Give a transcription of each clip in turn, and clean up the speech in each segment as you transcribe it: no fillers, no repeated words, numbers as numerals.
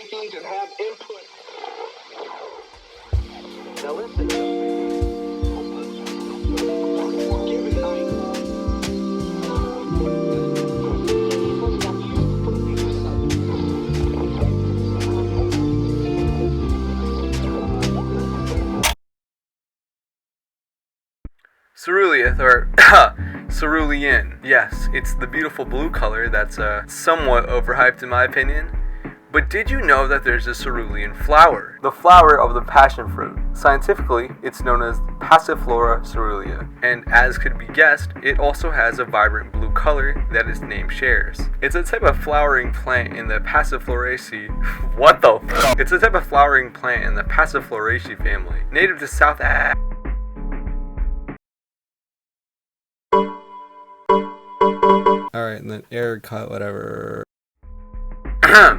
things and have input. Now listen to me. Cerulean, or cerulean. Yes, it's the beautiful blue color that's somewhat overhyped in my opinion. But did you know that there's a cerulean flower? The flower of the passion fruit. Scientifically, it's known as Passiflora cerulea. And as could be guessed, it also has a vibrant blue color that its name shares. It's a type of flowering plant in the Passifloraceae. What the fuck? It's a type of flowering plant in the Passifloraceae family, native to South Africa. Alright, and then air cut, whatever.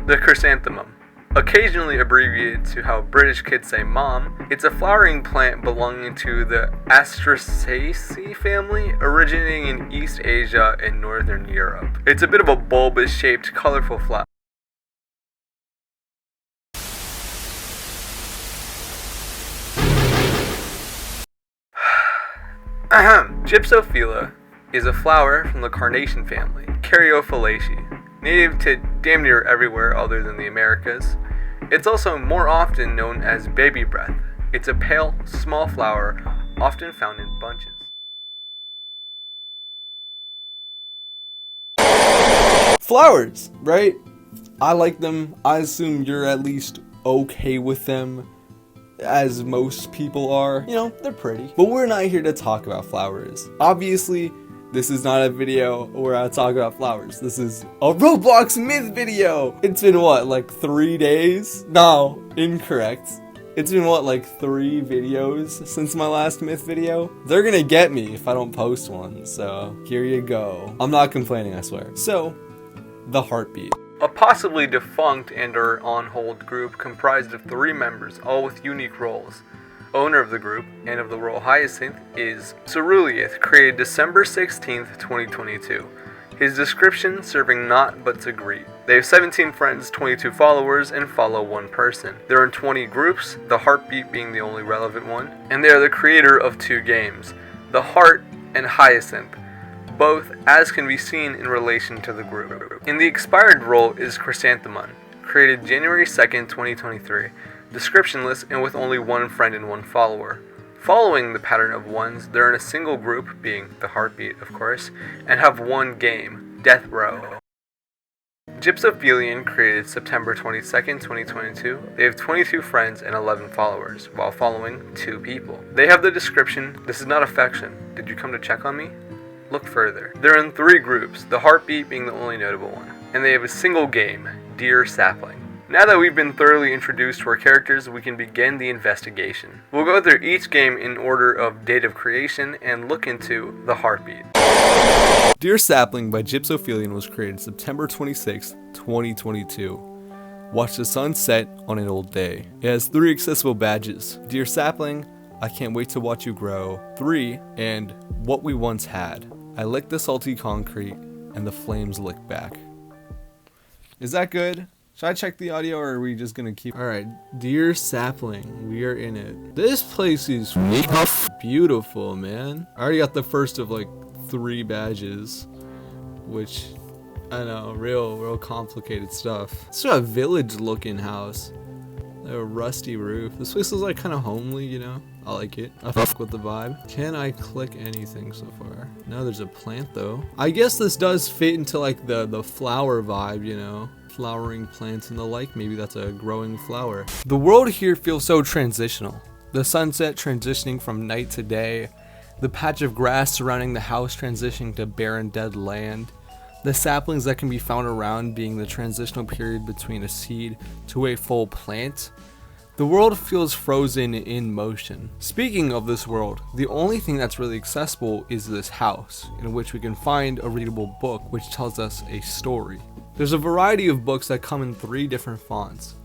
The chrysanthemum. Occasionally abbreviated to how British kids say mom, it's a flowering plant belonging to the Asteraceae family, originating in East Asia and Northern Europe. It's a bit of a bulbous shaped, colorful flower. Gypsophila is a flower from the carnation family, Caryophyllaceae, native to damn near everywhere other than the Americas. It's also more often known as baby breath. It's a pale, small flower, often found in bunches. Flowers, right? I like them. I assume you're at least okay with them, as most people are. You know, they're pretty. But we're not here to talk about flowers. Obviously, this is not a video where I talk about flowers. This is a Roblox myth video. It's been what, like 3 days? No, incorrect. It's been what, like 3 videos since my last myth video? They're gonna get me if I don't post one, so here you go. I'm not complaining, I swear. So, the heartbeat. A possibly defunct and or on hold group comprised of 3 members, all with unique roles. Owner of the group and of the role Hyacinth is sorrryyyy, created December 16th, 2022. His description, serving not but to greet. They have 17 friends, 22 followers, and follow 1 person. They're in 20 groups, the heartbeat being the only relevant one, and they are the creator of 2 games, The Heart and Hyacinth, both as can be seen in relation to the group. In the expired role is Chrysanthemum, created January 2nd, 2023. Descriptionless and with only 1 friend and 1 follower. Following the pattern of ones, they're in a single group, being the heartbeat of course, and have 1 game, Death Row. Gypsophilian, created September 22nd, 2022. They have 22 friends and 11 followers, while following 2 people. They have the description, "This is not affection. Did you come to check on me?" Look further. They're in 3 groups, the heartbeat being the only notable one, and they have a single game, Dear Sapling. Now that we've been thoroughly introduced to our characters, we can begin the investigation. We'll go through each game in order of date of creation and look into the heartbeat. Dear Sapling by Gypsophilian was created September 26, 2022. Watch the sun set on an old day. It has 3 accessible badges. Dear Sapling, I can't wait to watch you grow. 3, and what we once had. I licked the salty concrete and the flames licked back. Is that good? Should I check the audio or are we just gonna keep? Alright, Dear Sapling, we are in it. This place is beautiful, man. I already got the first of like 3 badges, which I know, real complicated stuff. It's a village looking house. A rusty roof. This place is like kind of homely, you know? I like it. I fuck with the vibe. Can I click anything so far? No, there's a plant though. I guess this does fit into like the flower vibe, you know? Flowering plants and the like. Maybe that's a growing flower. The world here feels so transitional. The sunset transitioning from night to day. The patch of grass surrounding the house transitioning to barren dead land. The saplings that can be found around being the transitional period between a seed to a full plant. The world feels frozen in motion. Speaking of this world, the only thing that's really accessible is this house, in which we can find a readable book which tells us a story. There's a variety of books that come in 3 different fonts,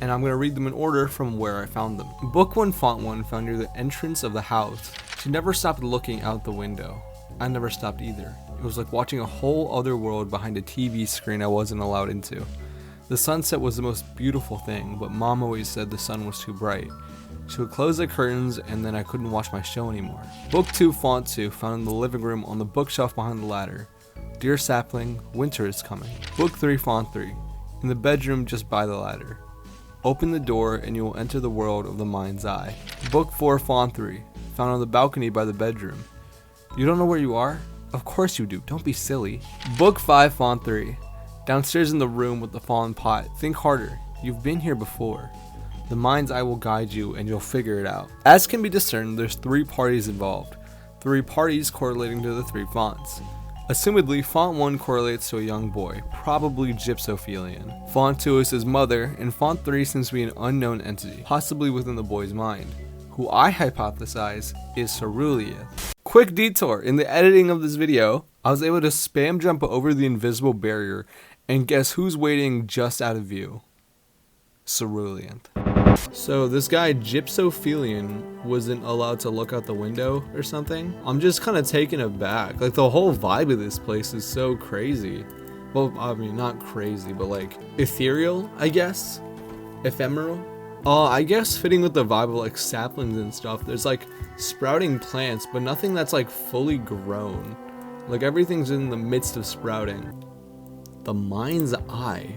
and I'm going to read them in order from where I found them. Book 1, Font 1, found near the entrance of the house. She never stopped looking out the window. I never stopped either. It was like watching a whole other world behind a TV screen I wasn't allowed into. The sunset was the most beautiful thing, but Mom always said the sun was too bright. She would close the curtains and then I couldn't watch my show anymore. Book 2, Font 2, found in the living room on the bookshelf behind the ladder. Dear Sapling, winter is coming. Book 3, Font 3, in the bedroom just by the ladder. Open the door and you will enter the world of the mind's eye. Book 4, Font 3, found on the balcony by the bedroom. You don't know where you are? Of course you do, don't be silly. Book 5, Font 3, downstairs in the room with the fallen pot. Think harder, you've been here before. The mind's eye will guide you and you'll figure it out. As can be discerned, there's 3 parties involved. 3 parties correlating to the 3 fonts. Assumedly, font 1 correlates to a young boy, probably gypsophilian. Font 2 is his mother, and font 3 seems to be an unknown entity, possibly within the boy's mind, who I hypothesize is sorrryyyy. Quick detour, in the editing of this video, I was able to spam jump over the invisible barrier, and guess who's waiting just out of view? Sorrryyyy. So this guy gypsophilian wasn't allowed to look out the window or something. I'm just kind of taken aback. Like the whole vibe of this place is so crazy. Well, I mean not crazy, but like ethereal, I guess. Ephemeral. I guess fitting with the vibe of like saplings and stuff. There's like sprouting plants, but nothing that's like fully grown. Like everything's in the midst of sprouting. The mind's eye.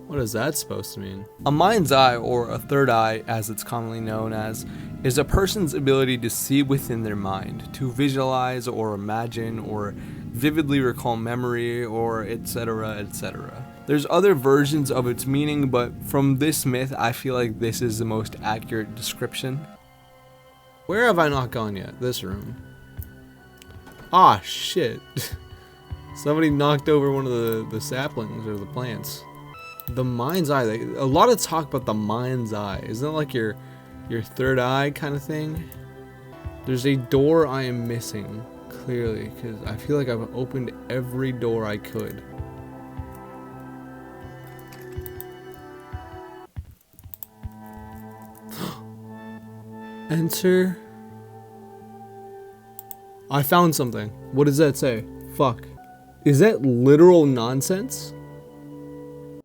What is that supposed to mean? A mind's eye, or a third eye as it's commonly known as, is a person's ability to see within their mind, to visualize or imagine or vividly recall memory or etc. etc. There's other versions of its meaning, but from this myth I feel like this is the most accurate description. Where have I not gone yet? This room. Ah shit. Somebody knocked over one of the saplings or the plants. The mind's eye, like, a lot of talk about the mind's eye. Isn't it like your third eye kind of thing? There's a door I am missing, clearly, because I feel like I've opened every door I could. Enter. I found something. What does that say? Fuck. Is that literal nonsense?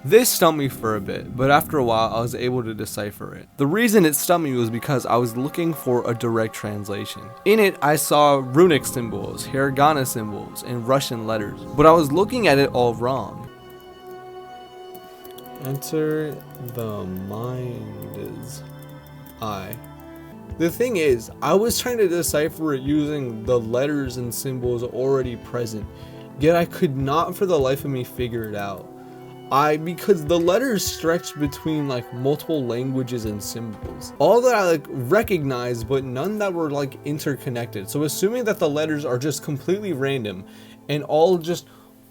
This stumped me for a bit, but after a while I was able to decipher it. The reason it stumped me was because I was looking for a direct translation. In it I saw runic symbols, hiragana symbols, and Russian letters, but I was looking at it all wrong. Enter the mind's eye. The thing is, I was trying to decipher it using the letters and symbols already present, yet I could not for the life of me figure it out. Because the letters stretched between like multiple languages and symbols. All that I like recognized, but none that were like interconnected. So assuming that the letters are just completely random and all just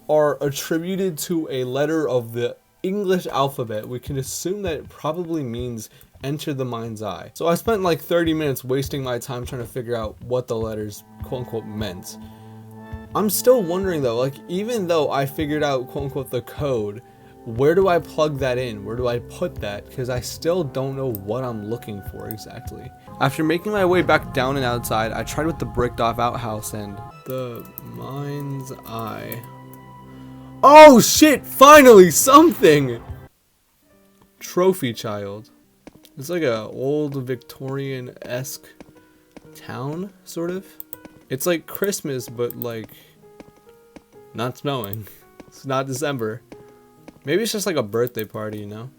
are attributed to a letter of the English alphabet, we can assume that it probably means enter the mind's eye. So I spent like 30 minutes wasting my time trying to figure out what the letters quote unquote meant. I'm still wondering though, like even though I figured out quote unquote the code, where do I plug that in? Where do I put that? Because I still don't know what I'm looking for exactly. After making my way back down and outside, I tried with the bricked off outhouse and the mind's eye. Oh shit, finally something! Trophy child. It's like a old Victorian-esque town, sort of. It's like Christmas, but like not snowing. It's not December. Maybe it's just like a birthday party, you know?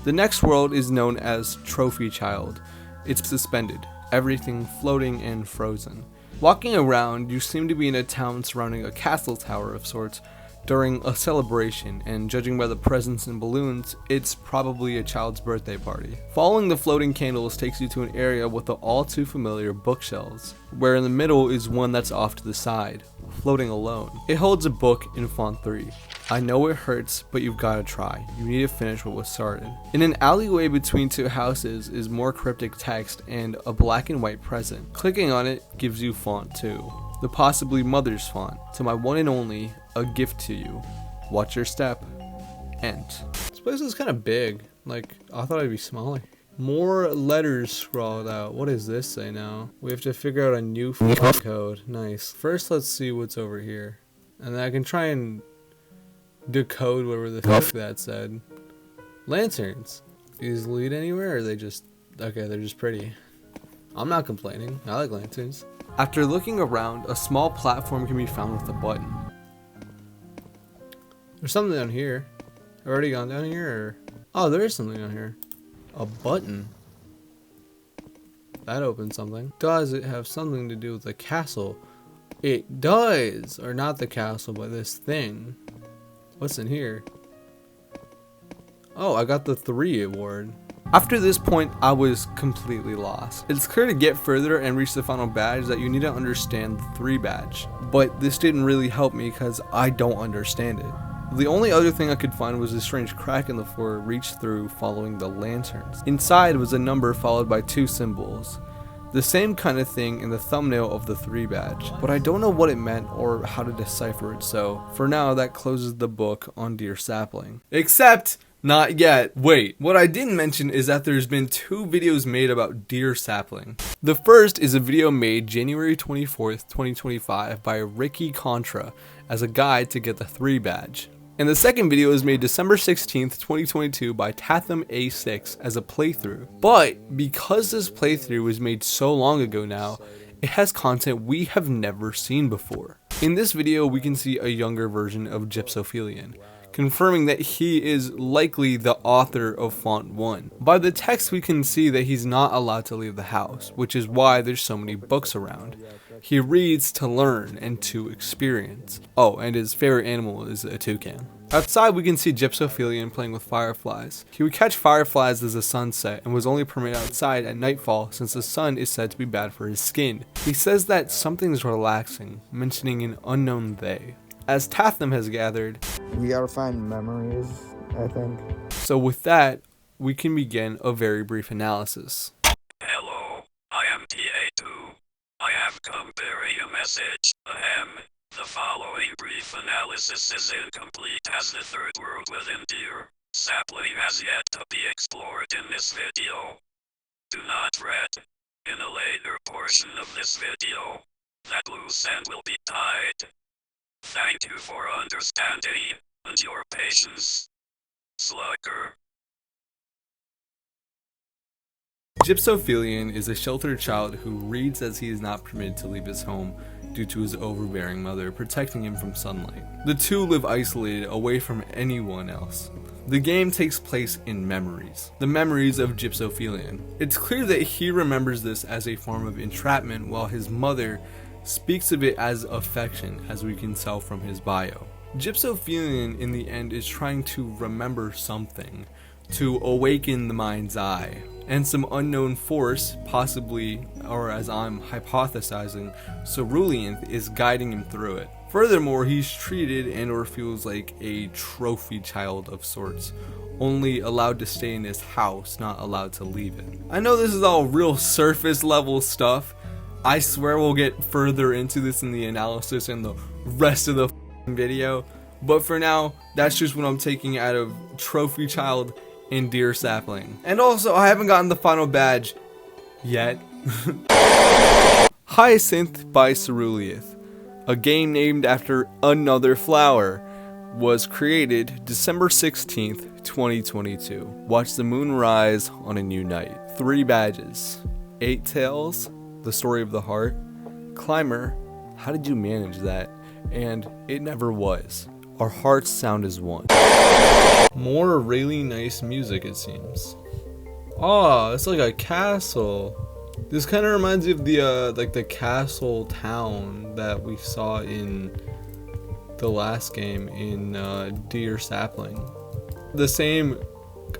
The next world is known as Trophy Child. It's suspended, everything floating and frozen. Walking around, you seem to be in a town surrounding a castle tower of sorts during a celebration, and judging by the presents and balloons, it's probably a child's birthday party. Following the floating candles takes you to an area with the all too familiar bookshelves, where in the middle is one that's off to the side, floating alone. It holds a book in font 3. I know it hurts, but you've gotta try. You need to finish what was started. In an alleyway between 2 houses is more cryptic text and a black and white present. Clicking on it gives you font 2, the possibly mother's font. To my one and only, a gift to you. Watch your step. Ent. This place is kind of big. Like, I thought it'd be smaller. More letters scrawled out. What does this say now? We have to figure out a new font code. Nice. First, let's see what's over here. And then I can try and decode whatever the fuck that said. Lanterns. These lead anywhere, or are they just... Okay, they're just pretty. I'm not complaining. I like lanterns. After looking around, a small platform can be found with a button. There's something down here. I've already gone down here, or... Oh, there is something down here. A button. That opens something. Does it have something to do with the castle? It does! Or not the castle, but this thing. What's in here? Oh, I got the 3 award. After this point, I was completely lost. It's clear to get further and reach the final badge that you need to understand the 3 badge. But this didn't really help me because I don't understand it. The only other thing I could find was a strange crack in the floor reached through following the lanterns. Inside was a number followed by 2 symbols. The same kind of thing in the thumbnail of the 3 badge, but I don't know what it meant or how to decipher it, so for now that closes the book on Dear Sapling. Except, not yet. Wait, what I didn't mention is that there's been 2 videos made about Dear Sapling. The first is a video made January 24th, 2025 by Ricky Contra as a guide to get the 3 badge. And the second video is made December 16th, 2022 by Tatham A6 as a playthrough. But because this playthrough was made so long ago now, it has content we have never seen before. In this video, we can see a younger version of Gypsophilian, confirming that he is likely the author of Font 1. By the text, we can see that he's not allowed to leave the house, which is why there's so many books around. He reads to learn and to experience. Oh, and his favorite animal is a toucan. Outside, we can see Gypsophilian playing with fireflies. He would catch fireflies as the sun set and was only permitted outside at nightfall since the sun is said to be bad for his skin. He says that something's relaxing, mentioning an unknown they. As Tatham has gathered, we gotta find memories, I think. So with that, we can begin a very brief analysis. Hello, I am TA2. I have come bearing a message. The following brief analysis is incomplete as the 3rd world within Dear Sapling has yet to be explored in this video. Do not fret. In a later portion of this video, that loose end will be tied. Thank you for understanding and your patience. Slugger. Gypsophilian is a sheltered child who reads as he is not permitted to leave his home due to his overbearing mother protecting him from sunlight. The 2 live isolated away from anyone else. The game takes place in memories, the memories of Gypsophilian. It's clear that he remembers this as a form of entrapment while his mother speaks of it as affection, as we can tell from his bio. Gypsophilian in the end is trying to remember something, to awaken the mind's eye, and some unknown force, possibly, or as I'm hypothesizing, sorrryyyy is guiding him through it. Furthermore, he's treated and or feels like a trophy child of sorts, only allowed to stay in his house, not allowed to leave it. I know this is all real surface level stuff. I swear we'll get further into this in the analysis and the rest of the video, but for now, that's just what I'm taking out of Trophy Child in Dear Sapling. And also, I haven't gotten the final badge yet. Hyacinth by sorrryyyy, a game named after another flower, was created December 16th, 2022. Watch the moon rise on a new night. 3 badges. 8 tails, the story of the heart. Climber, how did you manage that? And it never was. Our hearts sound as one. More really nice music, it seems. Oh, it's like a castle. This kind of reminds me of the like the castle town that we saw in the last game in Dear Sapling. The same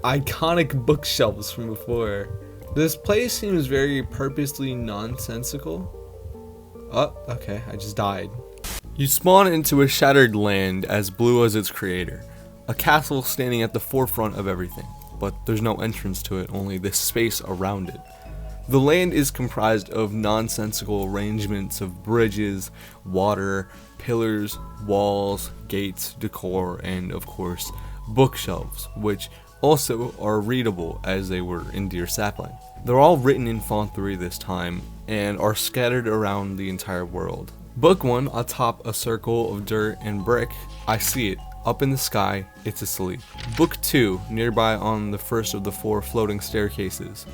iconic bookshelves from before. This place seems very purposely nonsensical. Oh, okay, I just died. You spawn into a shattered land as blue as its creator, a castle standing at the forefront of everything, but there's no entrance to it, only this space around it. The land is comprised of nonsensical arrangements of bridges, water, pillars, walls, gates, decor, and of course, bookshelves, which also are readable as they were in Dear Sapling. They're all written in Font 3 this time, and are scattered around the entire world. Book 1 atop a circle of dirt and brick, I see it. Up in the sky, it's asleep. Book 2, nearby on the first of the 4 floating staircases.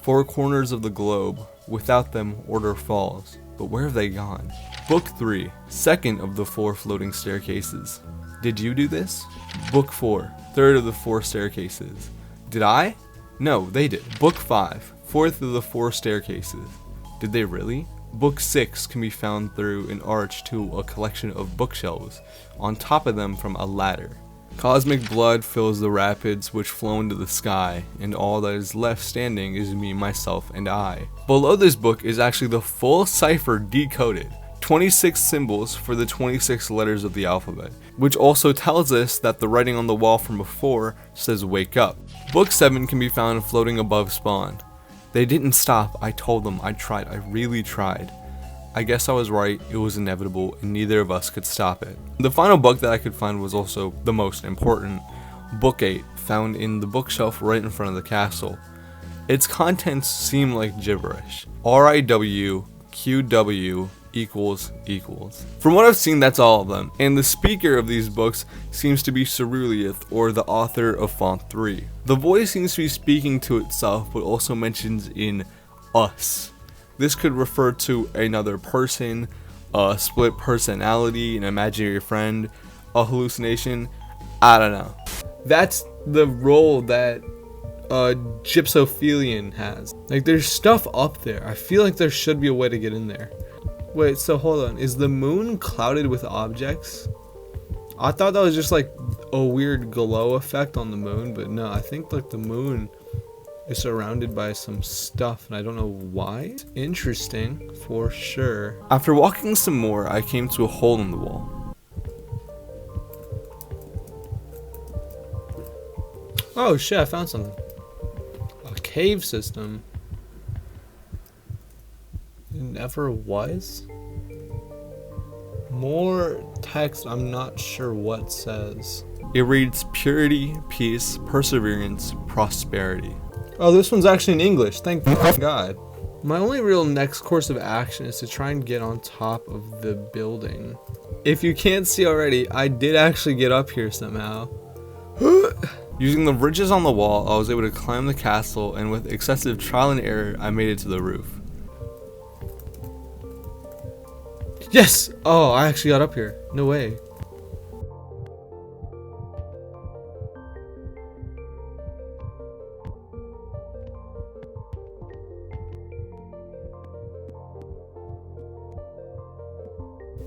4 corners of the globe. Without them, order falls. But where have they gone? Book 3, second of the 4 floating staircases. Did you do this? Book 4, third of the 4 staircases. Did I? No, they did. Book 5, fourth of the 4 staircases. Did they really? Book 6 can be found through an arch to a collection of bookshelves, on top of them from a ladder. Cosmic blood fills the rapids which flow into the sky, and all that is left standing is me, myself, and I. Below this book is actually the full cipher decoded. 26 symbols for the 26 letters of the alphabet, which also tells us that the writing on the wall from before says wake up. Book 7 can be found floating above spawn. They didn't stop, I told them, I tried, I really tried. I guess I was right, it was inevitable, and neither of us could stop it. The final book that I could find was also the most important. Book 8, found in the bookshelf right in front of the castle. Its contents seem like gibberish. RIWQW equals. From what I've seen, that's all of them, and the speaker of these books seems to be sorrryyyy, or the author of Font 3. The voice seems to be speaking to itself, but also mentions in us. This could refer to another person, a split personality, an imaginary friend, a hallucination, I don't know. That's the role that Gypsophilian has. Like, there's stuff up there. I feel like there should be a way to get in there. Wait, so hold on. Is the moon clouded with objects? I thought that was just like a weird glow effect on the moon, but no, I think like the moon is surrounded by some stuff and I don't know why. Interesting, for sure. After walking some more, I came to a hole in the wall. Oh shit, I found something. A cave system. It never was? More text, I'm not sure what says. It reads purity, peace, perseverance, prosperity. Oh, this one's actually in English, thank God. My only real next course of action is to try and get on top of the building. If you can't see already, I did actually get up here somehow. Using the ridges on the wall, I was able to climb the castle, and with excessive trial and error, I made it to the roof. Yes! Oh, I actually got up here. No way.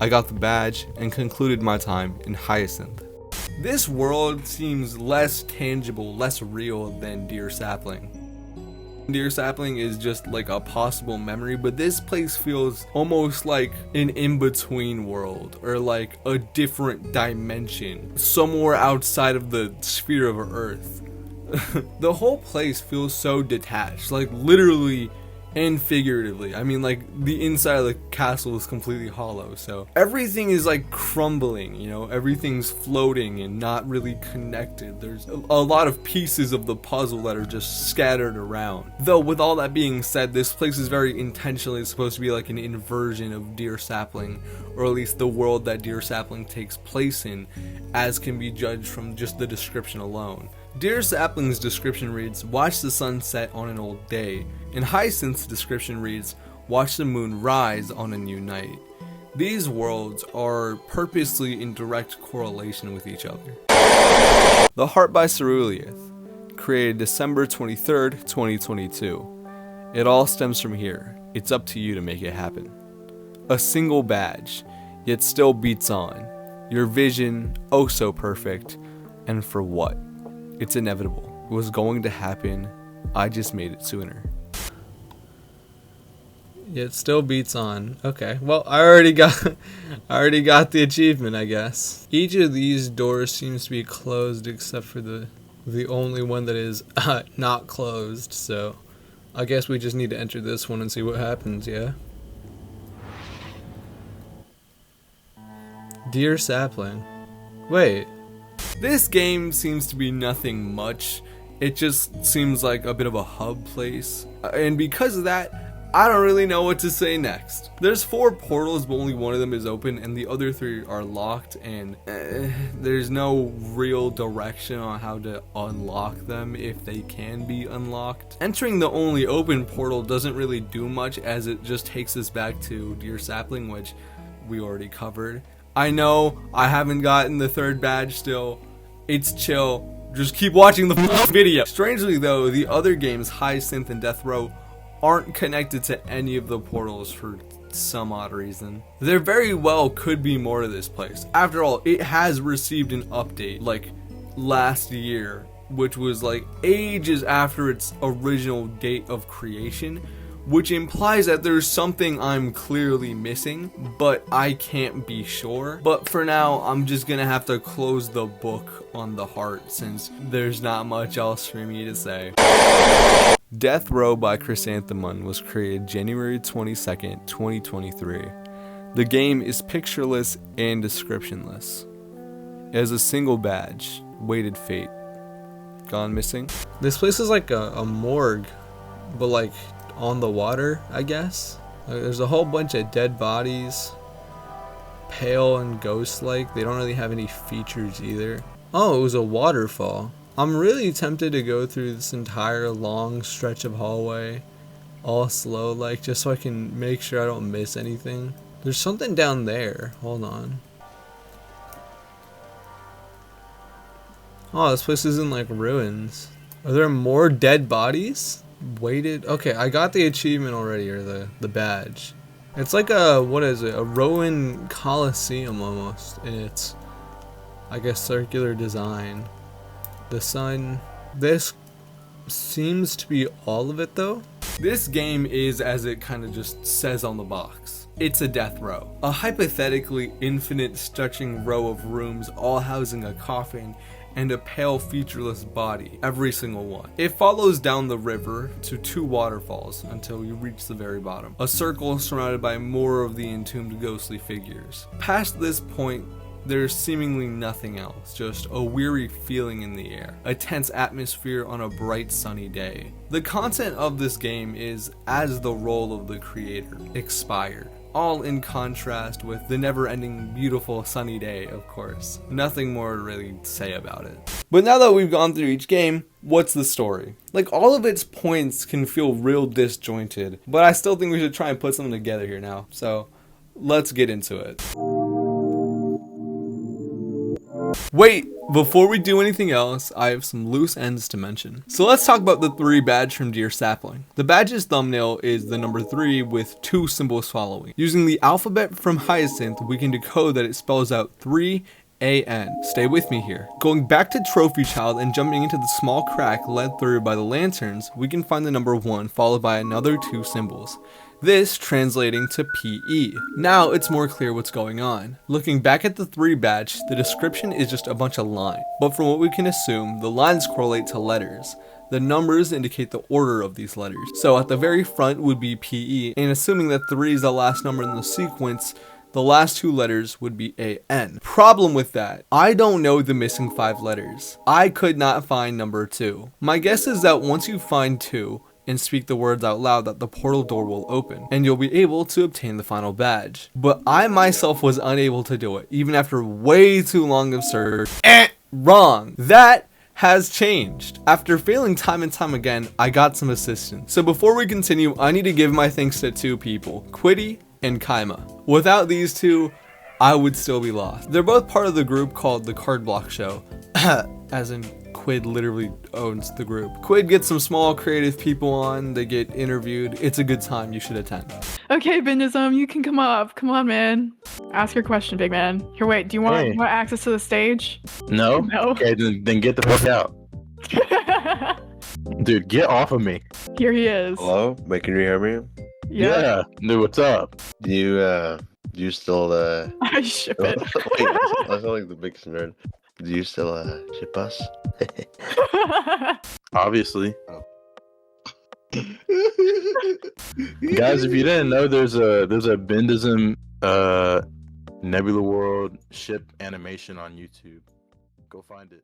I got the badge and concluded my time in Hyacinth. This world seems less tangible, less real than Dear Sapling. Dear Sapling is just like a possible memory, but this place feels almost like an in-between world, or like a different dimension, somewhere outside of the sphere of Earth. The whole place feels so detached, like literally and figuratively. I mean, like the inside of the castle is completely hollow, so everything is like crumbling, you know, everything's floating and not really connected. There's a lot of pieces of the puzzle that are just scattered around. Though with all that being said, this place is very intentionally supposed to be like an inversion of Dear Sapling, or at least the world that Dear Sapling takes place in, as can be judged from just the description alone. Dear Sapling's description reads, watch the sun set on an old day, and Hyacinth's description reads, watch the moon rise on a new night. These worlds are purposely in direct correlation with each other. The Heart by sorrryyyy, created December 23rd, 2022. It all stems from here. It's up to you to make it happen. A single badge, yet still beats on. Your vision, oh so perfect, and for what? It's inevitable. It was going to happen. I just made it sooner. Yeah, it still beats on. Okay, well, I already got the achievement, I guess. Each of these doors seems to be closed except for the only one that is not closed. So, I guess we just need to enter this one and see what happens. Yeah. Dear Sapling. Wait. This game seems to be nothing much. It just seems like a bit of a hub place. And because of that, I don't really know what to say next. There's 4 portals, but only one of them is open, and the other 3 are locked, and there's no real direction on how to unlock them if they can be unlocked. Entering the only open portal doesn't really do much, as it just takes us back to Dear Sapling, which we already covered. I know I haven't gotten the 3rd badge still. It's chill. Just keep watching the video. Strangely though, the other games, Hyacinth and Death Row, aren't connected to any of the portals for some odd reason. There very well could be more to this place. After all, it has received an update like last year, which was like ages after its original date of creation, which implies that there's something I'm clearly missing, but I can't be sure. But for now, I'm just gonna have to close the book on the heart since there's not much else for me to say. Death Row by Chrysanthemum was created January 22nd, 2023. The game is pictureless and descriptionless. It has a single badge, Weighted Fate. Gone missing. This place is like a morgue, but like on the water, I guess. There's a whole bunch of dead bodies, pale and ghost-like. They don't really have any features either. Oh, it was a waterfall. I'm really tempted to go through this entire long stretch of hallway, all slow like, just so I can make sure I don't miss anything. There's something down there. Hold on. Oh, this place is in like ruins. Are there more dead bodies? Weighted. Okay, I got the achievement already, or the badge. It's like a, what is it, a Roman Colosseum almost in its, I guess, circular design. The sun. This seems to be all of it though. This game is, as it kind of just says on the box, it's a death row. A hypothetically infinite stretching row of rooms all housing a coffin and a pale featureless body, every single one. It follows down the river to 2 waterfalls until you reach the very bottom. A circle surrounded by more of the entombed ghostly figures. Past this point, there's seemingly nothing else, just a weary feeling in the air, a tense atmosphere on a bright sunny day. The content of this game is as the role of the creator, expired. All in contrast with the never-ending beautiful sunny day, of course. Nothing more to really say about it. But now that we've gone through each game, what's the story? Like, all of its points can feel real disjointed, but I still think we should try and put something together here now. So, let's get into it. Wait, before we do anything else, I have some loose ends to mention. So let's talk about the 3 badge from Dear Sapling. The badge's thumbnail is the number 3 with 2 symbols following. Using the alphabet from Hyacinth, we can decode that it spells out 3AN. Stay with me here. Going back to Trophy Child and jumping into the small crack led through by the lanterns, we can find the number 1 followed by another 2 symbols. This translating to PE. Now it's more clear what's going on. Looking back at the 3 badge, the description is just a bunch of lines, but from what we can assume, the lines correlate to letters. The numbers indicate the order of these letters. So at the very front would be PE, and assuming that 3 is the last number in the sequence, the last 2 letters would be AN. Problem with that, I don't know the missing 5 letters. I could not find number 2. My guess is that once you find 2, and speak the words out loud, that the portal door will open and you'll be able to obtain the final badge. But I myself was unable to do it, even after way too long of search. Wrong. That has changed. After failing time and time again, I got some assistance. So before we continue, I need to give my thanks to 2 people, Quiddy and Kaima. Without these 2, I would still be lost. They're both part of the group called the Card Block Show, as in Quid literally owns the group. Quid gets some small creative people on, they get interviewed. It's a good time, you should attend. Okay, Bindism, you can come up. Come on, man. Ask your question, big man. Here, wait, do you want access to the stage? No? No. Okay, then get the fuck out. Dude, get off of me. Here he is. Hello? Wait, can you hear me? Yeah. Dude, what's up? Do you still, I ship it. Wait, I sound like the biggest nerd. Do you still, ship us? Obviously. Guys, if you didn't know, there's a Bindism Nebula World ship animation on YouTube. Go find it.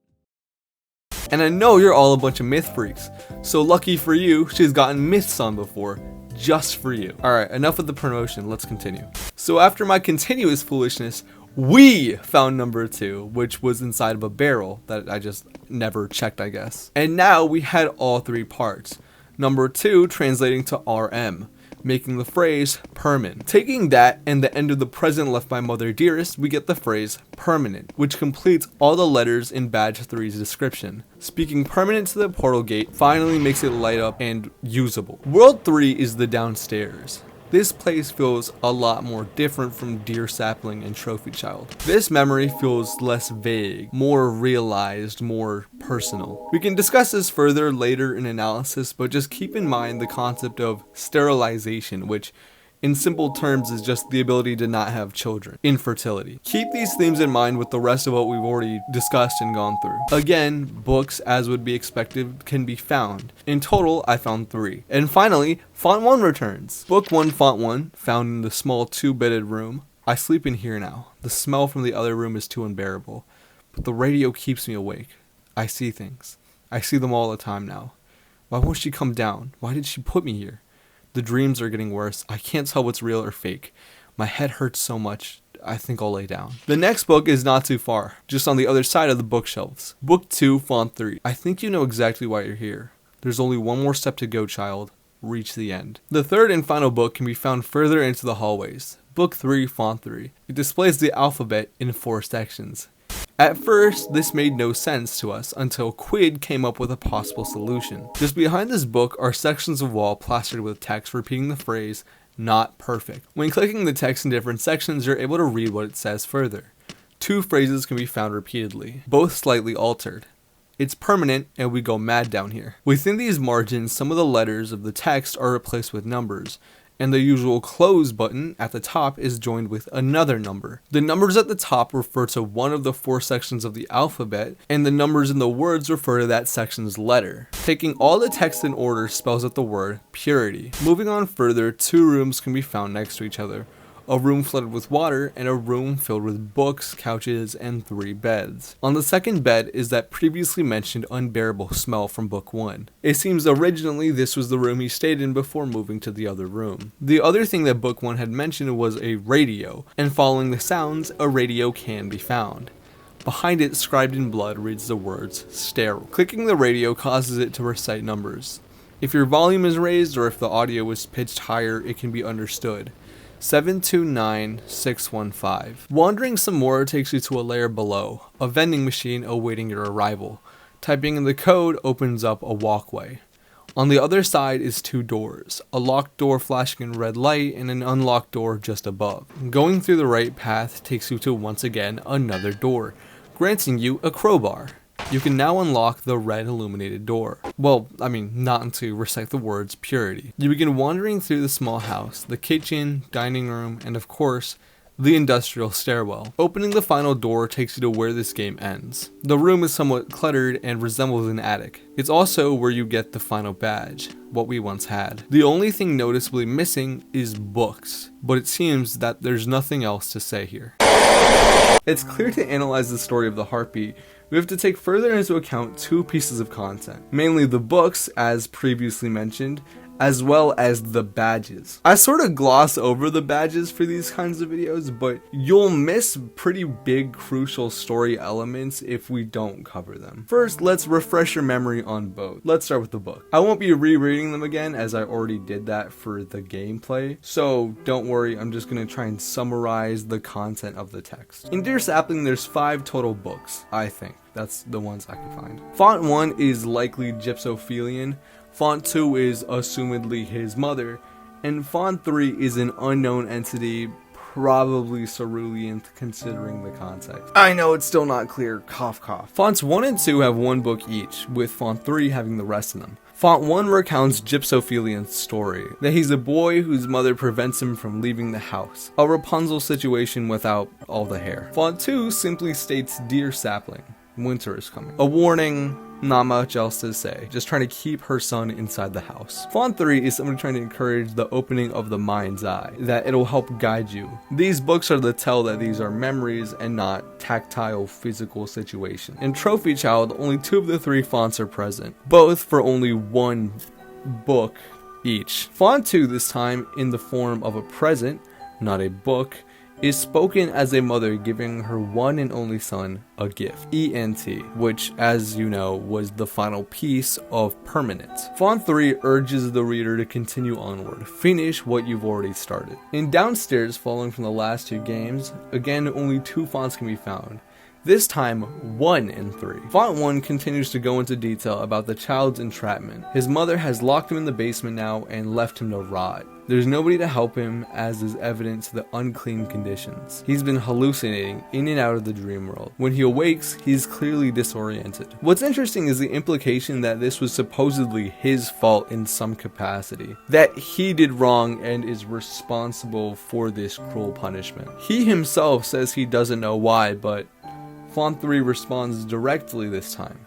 And I know you're all a bunch of myth freaks, so lucky for you, she's gotten myths on before. just for you. Alright, enough of the promotion, let's continue. So after my continuous foolishness, we found number 2, which was inside of a barrel that I just never checked, I guess. And now we had all 3 parts. Number 2 translating to RM, making the phrase permanent. Taking that and the end of the present left by Mother Dearest, we get the phrase permanent, which completes all the letters in Badge 3's description. Speaking permanent to the portal gate finally makes it light up and usable. World 3 is the downstairs. This place feels a lot more different from Dear Sapling and Trophy Child. This memory feels less vague, more realized, more personal. We can discuss this further later in analysis, but just keep in mind the concept of sterilization, which in simple terms is just the ability to not have children, infertility. Keep these themes in mind with the rest of what we've already discussed and gone through. Again, books, as would be expected, can be found. In total, I found 3. And finally, Font 1 returns. Book 1, Font 1, found in the small 2-bedded room. I sleep in here now. The smell from the other room is too unbearable, but the radio keeps me awake. I see things. I see them all the time now. Why won't she come down? Why did she put me here? The dreams are getting worse. I can't tell what's real or fake. My head hurts so much, I think I'll lay down. The next book is not too far, just on the other side of the bookshelves. Book 2, Font 3. I think you know exactly why you're here. There's only one more step to go, child. Reach the end. The third and final book can be found further into the hallways. Book 3, Font 3. It displays the alphabet in 4 sections. At first, this made no sense to us until Quid came up with a possible solution. Just behind this book are sections of wall plastered with text repeating the phrase, not perfect. When clicking the text in different sections, you're able to read what it says further. 2 phrases can be found repeatedly, both slightly altered. It's permanent and we go mad down here. Within these margins, some of the letters of the text are replaced with numbers, and the usual close button at the top is joined with another number. The numbers at the top refer to one of the 4 sections of the alphabet, and the numbers in the words refer to that section's letter. Taking all the text in order spells out the word purity. Moving on further, 2 rooms can be found next to each other. A room flooded with water, and a room filled with books, couches, and 3 beds. On the second bed is that previously mentioned unbearable smell from book 1. It seems originally this was the room he stayed in before moving to the other room. The other thing that book 1 had mentioned was a radio, and following the sounds, a radio can be found. Behind it, scribed in blood, reads the words, sterile. Clicking the radio causes it to recite numbers. If your volume is raised or if the audio is pitched higher, it can be understood. 729615. Wandering some more takes you to a layer below, a vending machine awaiting your arrival. Typing in the code opens up a walkway. On the other side is 2 doors, a locked door flashing in red light and an unlocked door just above. Going through the right path takes you to once again another door, granting you a crowbar. You can now unlock the red illuminated door. Well, I mean, not until you recite the words purity. You begin wandering through the small house, the kitchen, dining room, and of course, the industrial stairwell. Opening the final door takes you to where this game ends. The room is somewhat cluttered and resembles an attic. It's also where you get the final badge, what we once had. The only thing noticeably missing is books, but it seems that there's nothing else to say here. It's clear to analyze the story of the heartbeat, we have to take further into account 2 pieces of content, mainly the books, as previously mentioned, as well as the badges. I sort of gloss over the badges for these kinds of videos, but you'll miss pretty big crucial story elements if we don't cover them. First, let's refresh your memory on both. Let's start with the book. I won't be rereading them again as I already did that for the gameplay, so don't worry, I'm just gonna try and summarize the content of the text. In Dear Sapling, there's 5 total books, I think. That's the ones I can find. Font 1 is likely Gypsophilian, Font 2 is assumedly his mother, and Font 3 is an unknown entity, probably cerulean considering the context. I know it's still not clear, cough cough. Fonts 1 and 2 have 1 book each, with Font 3 having the rest of them. Font 1 recounts Gypsophilian's story, that he's a boy whose mother prevents him from leaving the house, a Rapunzel situation without all the hair. Font 2 simply states Dear Sapling, winter is coming. A warning, not much else to say, just trying to keep her son inside the house. Font 3 is someone trying to encourage the opening of the mind's eye, that it'll help guide you. These books are the tell that these are memories and not tactile physical situations. In Trophy Child, only 2 of the 3 fonts are present, both for only 1 book each. Font 2 this time in the form of a present, not a book, is spoken as a mother giving her one and only son a gift, ENT, which, as you know, was the final piece of permanence. Font 3 urges the reader to continue onward, finish what you've already started. In Downstairs, following from the last 2 games, again only 2 fonts can be found. This time, 1 and 3. Font 1 continues to go into detail about the child's entrapment. His mother has locked him in the basement now and left him to rot. There's nobody to help him, as is evident to the unclean conditions. He's been hallucinating in and out of the dream world. When he awakes, he's clearly disoriented. What's interesting is the implication that this was supposedly his fault in some capacity. That he did wrong and is responsible for this cruel punishment. He himself says he doesn't know why, but Font 3 responds directly this time,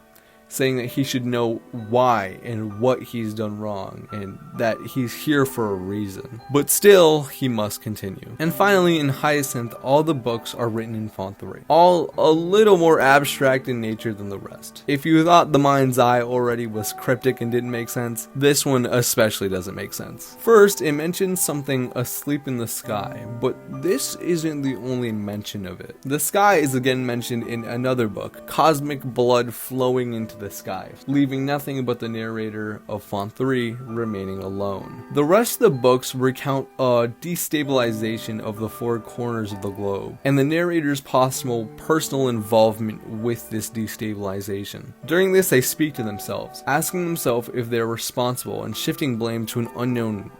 saying that he should know why and what he's done wrong, and that he's here for a reason. But still, he must continue. And finally, in Hyacinth, all the books are written in Font 3, all a little more abstract in nature than the rest. If you thought The Mind's Eye already was cryptic and didn't make sense, this one especially doesn't make sense. First, it mentions something asleep in the sky, but this isn't the only mention of it. The sky is again mentioned in another book, cosmic blood flowing into the sky, leaving nothing but the narrator of Font 3 remaining alone. The rest of the books recount a destabilization of the 4 corners of the globe, and the narrator's possible personal involvement with this destabilization. During this, they speak to themselves, asking themselves if they're responsible and shifting blame to an unknown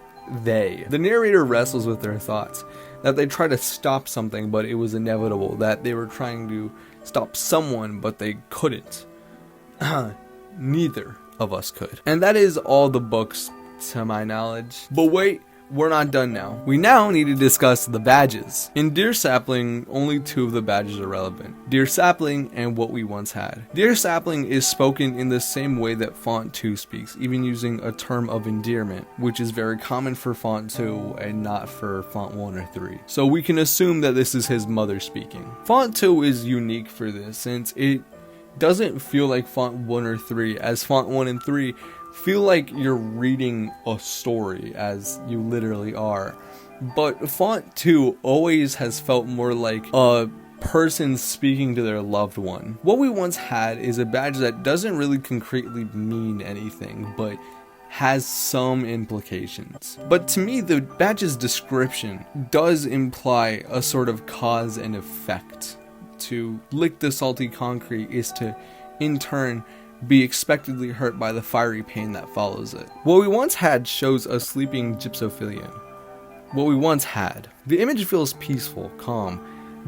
they. The narrator wrestles with their thoughts, that they try to stop something but it was inevitable, that they were trying to stop someone but they couldn't. Neither of us could. And that is all the books to my knowledge. But wait, we're not done now. We now need to discuss the badges. In Dear Sapling, only 2 of the badges are relevant. Dear Sapling and What We Once Had. Dear Sapling is spoken in the same way that Font 2 speaks, even using a term of endearment, which is very common for Font 2 and not for Font 1 or 3. So we can assume that this is his mother speaking. Font 2 is unique for this, since it doesn't feel like Font 1 or 3, as Font 1 and 3 feel like you're reading a story, as you literally are. But Font 2 always has felt more like a person speaking to their loved one. What We Once Had is a badge that doesn't really concretely mean anything, but has some implications. But to me, the badge's description does imply a sort of cause and effect. To lick the salty concrete is to, in turn, be expectedly hurt by the fiery pain that follows it. What We Once Had shows a sleeping gypsophilian. What we once had. The image feels peaceful, calm,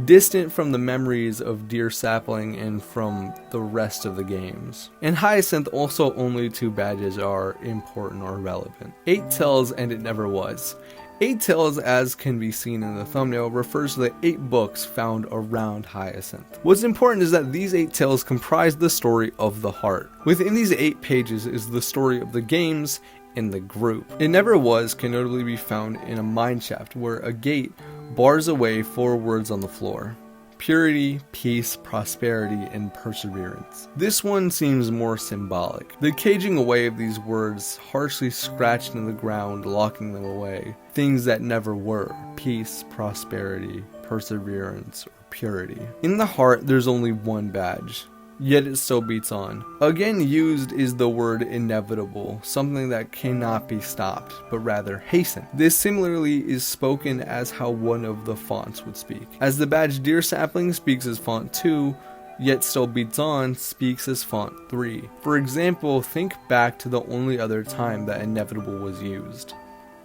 distant from the memories of Dear Sapling and from the rest of the games. In Hyacinth, also only 2 badges are important or relevant. 8 Tales and It Never Was. 8 Tales, as can be seen in the thumbnail, refers to the 8 books found around Hyacinth. What's important is that these 8 tales comprise the story of the heart. Within these 8 pages is the story of the games and the group. It Never Was can notably be found in a mineshaft where a gate bars away 4 words on the floor: purity, peace, prosperity, and perseverance. This one seems more symbolic. The caging away of these words harshly scratched in the ground, locking them away. Things that never were: peace, prosperity, perseverance, or purity. In the heart, there's only 1 badge, yet it still beats on. Again used is the word inevitable, something that cannot be stopped, but rather hasten. This similarly is spoken as how one of the fonts would speak. As the badge Dear Sapling speaks as Font 2, yet still beats on speaks as Font 3. For example, think back to the only other time that inevitable was used.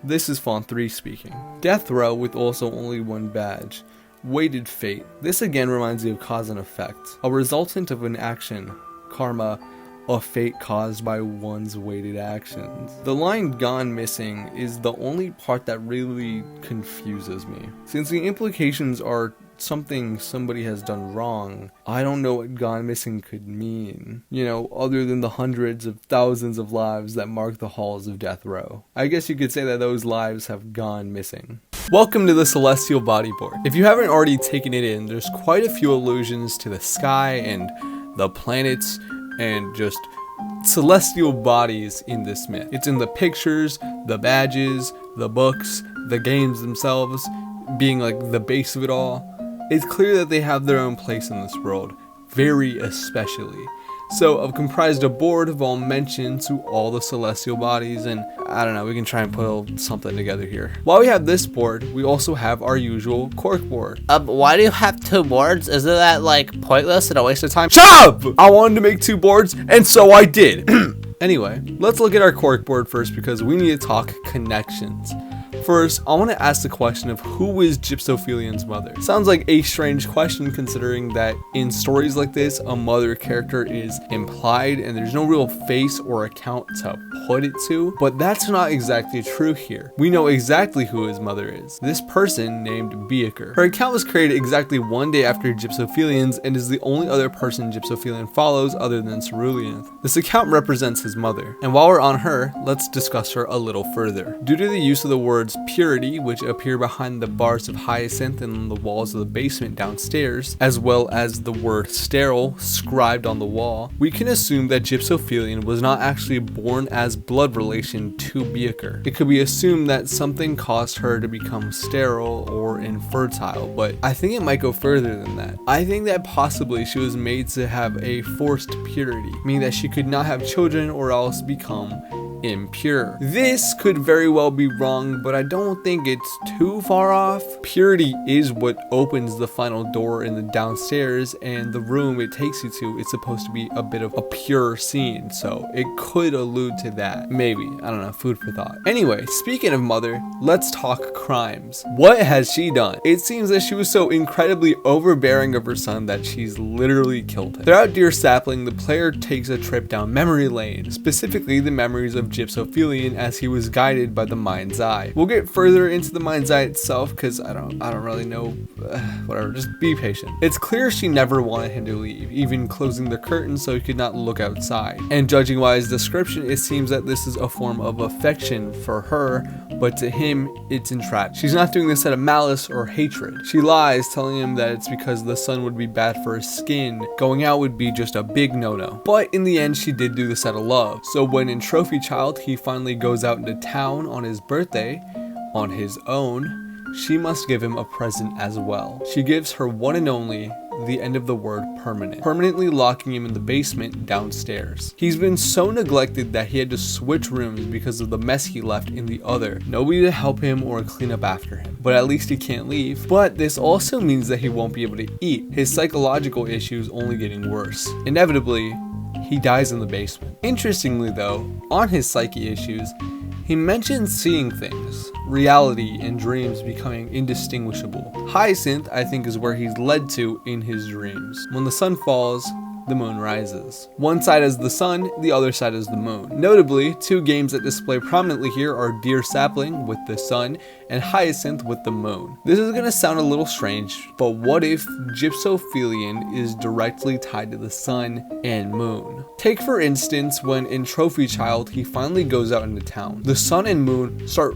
This is Font 3 speaking. Death Row, with also only 1 badge. Weighted Fate. This again reminds me of cause and effect, a resultant of an action, karma, a fate caused by one's weighted actions. The line "gone missing" is the only part that really confuses me, since the implications are something somebody has done wrong. I don't know what gone missing could mean, other than the hundreds of thousands of lives that mark the halls of death row. I guess you could say that those lives have gone missing. Welcome to the Celestial Bodyboard. If you haven't already taken it in, there's quite a few allusions to the sky and the planets and just celestial bodies in this myth. It's in the pictures, the badges, the books, the games themselves, being like the base of it all. It's clear that they have their own place in this world, very especially. So I've comprised a board of all mention to all the celestial bodies, and I don't know, we can try and put something together here. While we have this board, we also have our usual cork board. Why do you have 2 boards? Isn't that like pointless and a waste of time? Shut up! I wanted to make 2 boards, and so I did. Anyway, let's look at our cork board first because we need to talk connections. First, I want to ask the question of who is Gypsophilian's mother? Sounds like a strange question considering that in stories like this, a mother character is implied and there's no real face or account to put it to, but that's not exactly true here. We know exactly who his mother is. This person named Beaker. Her account was created exactly 1 day after Gypsophilian's and is the only other person Gypsophilian follows other than sorrryyyy. This account represents his mother, and while we're on her, let's discuss her a little further. Due to the use of the words purity, which appear behind the bars of Hyacinth and on the walls of the basement downstairs, as well as the word sterile scribed on the wall, we can assume that Gypsophilian was not actually born as blood relation to Beaker. It could be assumed that something caused her to become sterile or infertile, but I think it might go further than that. I think that possibly she was made to have a forced purity, meaning that she could not have children or else become impure. This could very well be wrong, but I don't think it's too far off. Purity is what opens the final door in the downstairs, and the room it takes you to, it's supposed to be a bit of a pure scene, so it could allude to that. Maybe, I don't know, food for thought. Anyway, speaking of mother, let's talk crimes. What has she done? It seems that she was so incredibly overbearing of her son that she's literally killed him. Throughout Dear Sapling, the player takes a trip down memory lane, specifically the memories of Gypsophilian as he was guided by the mind's eye. We'll get further into the mind's eye itself because I don't really know. Whatever, just be patient. It's clear she never wanted him to leave, even closing the curtain so he could not look outside. And judging by his description, it seems that this is a form of affection for her, but to him, it's entrapped. She's not doing this out of malice or hatred. She lies, telling him that it's because the sun would be bad for his skin. Going out would be just a big no-no. But in the end, she did do this out of love. So when in Trophy Child, he finally goes out into town on his birthday on his own, she must give him a present as well. She gives her one and only the end of the word permanent, permanently locking him in the basement downstairs. He's been so neglected that he had to switch rooms because of the mess he left in the other. Nobody to help him or clean up after him, but at least he can't leave. But this also means that he won't be able to eat. His psychological issues only getting worse. Inevitably, he dies in the basement. Interestingly though, on his psyche issues, he mentions seeing things, reality and dreams becoming indistinguishable. Hyacinth, I think, is where he's led to in his dreams. When the sun falls, the moon rises. One side is the sun, the other side is the moon. Notably, 2 games that display prominently here are Dear Sapling with the sun and Hyacinth with the moon. This is gonna sound a little strange, but what if Gypsophilian is directly tied to the sun and moon? Take for instance when in Trophy Child he finally goes out into town. The sun and moon start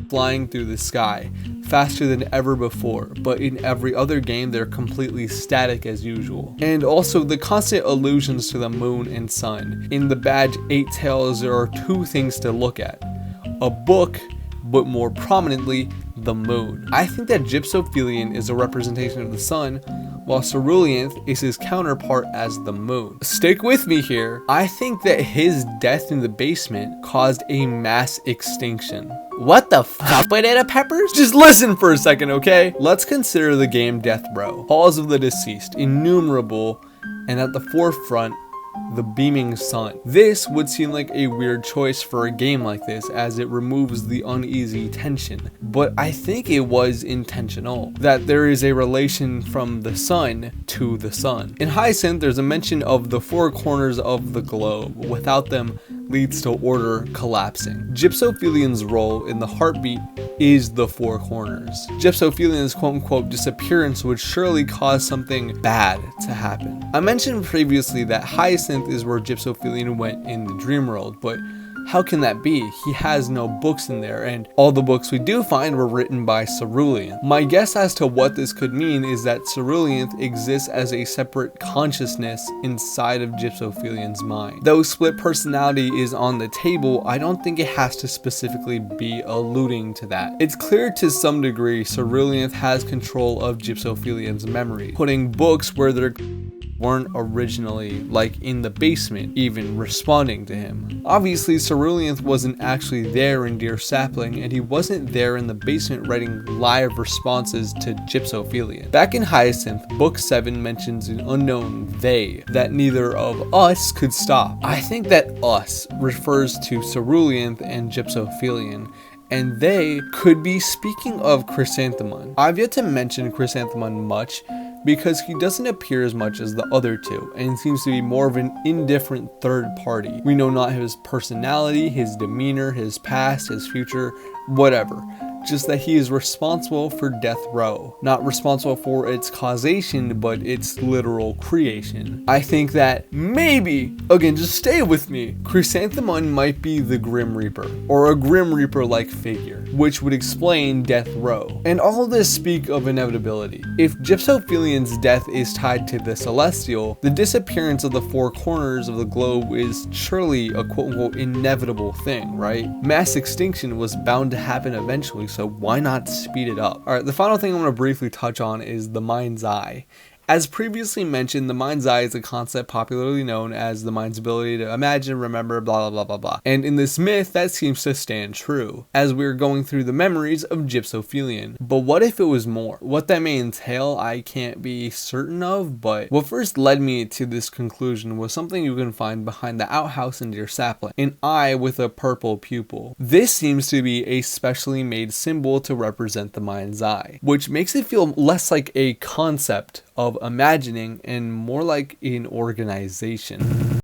flying through the sky faster than ever before, but in every other game they're completely static as usual. And also the constant allusions to the moon and sun. In the badge 8 Tails there are 2 things to look at. A book, but more prominently, the moon. I think that Gypsophilian is a representation of the sun, while sorrryyyy is his counterpart as the moon. Stick with me here. I think that his death in the basement caused a mass extinction. What the fuck, banana peppers? Just listen for a second, okay? Let's consider the game Death Row. Halls of the deceased, innumerable, and at the forefront, the beaming sun. This would seem like a weird choice for a game like this as it removes the uneasy tension, but I think it was intentional that there is a relation from the sun to the sun. In Hyacinth, there's a mention of the 4 corners of the globe. Without them leads to order collapsing. Gypsophilian's role in the heartbeat is the 4 corners. Gypsophilian's quote-unquote disappearance would surely cause something bad to happen. I mentioned previously that Hyacinth is where Gypsophilian went in the dream world, but How can that be? He has no books in there, and all the books we do find were written by sorrryyyy. My guess as to what this could mean is that sorrryyyy exists as a separate consciousness inside of Gypsophilian's mind. Though split personality is on the table, I don't think it has to specifically be alluding to that. It's clear to some degree sorrryyyy has control of Gypsophilian's memory, putting books where they're weren't originally, like in the basement, even responding to him. Obviously, sorrryyyy wasn't actually there in Dear Sapling, and he wasn't there in the basement writing live responses to Gypsophilian. Back in Hyacinth, book 7 mentions an unknown they that neither of us could stop. I think that us refers to sorrryyyy and Gypsophilian, and they could be speaking of Chrysanthemum. I've yet to mention Chrysanthemum much because he doesn't appear as much as the other two and seems to be more of an indifferent third party. We know not his personality, his demeanor, his past, his future, whatever. Just that he is responsible for death row. Not responsible for its causation, but its literal creation. I think that maybe, again, just stay with me, Chrysanthemum might be the Grim Reaper, or a Grim Reaper-like figure, which would explain death row. And all of this speak of inevitability. If Gypsophilian's death is tied to the celestial, the disappearance of the four corners of the globe is surely a quote-unquote inevitable thing, right? Mass extinction was bound to happen eventually, so why not speed it up? Alright, the final thing I'm going to briefly touch on is the mind's eye. As previously mentioned, the mind's eye is a concept popularly known as the mind's ability to imagine, remember, blah, blah, blah, blah, blah. And in this myth, that seems to stand true, as we're going through the memories of Gypsophilian. But what if it was more? What that may entail, I can't be certain of, but what first led me to this conclusion was something you can find behind the outhouse in Dear Sapling, an eye with a purple pupil. This seems to be a specially made symbol to represent the mind's eye, which makes it feel less like a concept of imagining and more like an organization.